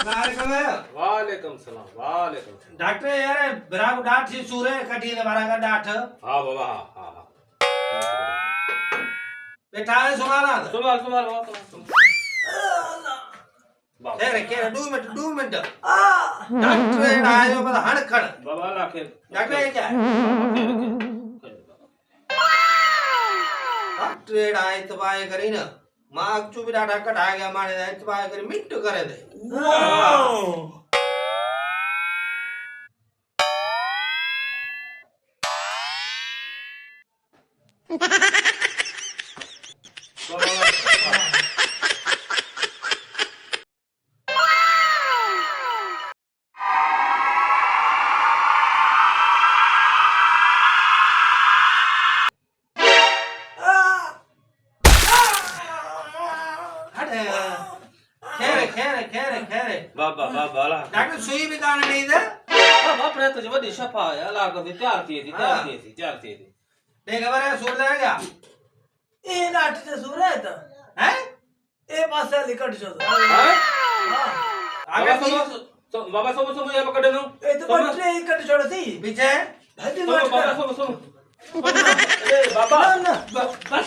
वालेकुम सलाम वालेकुम सलाम। डॉक्टर यार बिरा को डांट सी सूरे कटी दे बारा का डांट हाँ बाबा हाँ हाँ हाँ बेटा है सुमारा सुमार सुमार बाबा बाबा तेरे के 2 मिनट डॉक्टर आयो पर हणखण बाबा लाखे डॉक्टर ये क्या है डॉक्टर आए तबाय करी ना मां चु भी डाटा कटा गया माने तबाय करी मिंट करे दे खेरे बाबा बाबा ला डॉक्टर सुई भी कान नहीं दे बाबा अपने तो वडी सफा है लाग दे तैयार थी नहीं खबर है सुर ले गया ए नाट से सुर है तो हैं ए पासे लिकट जो हां आगे बाबा सब मुझे पकड़ नो ए तो बटले लिकट छोड़ सी पीछे हल्दी बाबा मत सब ए बाबा ना बस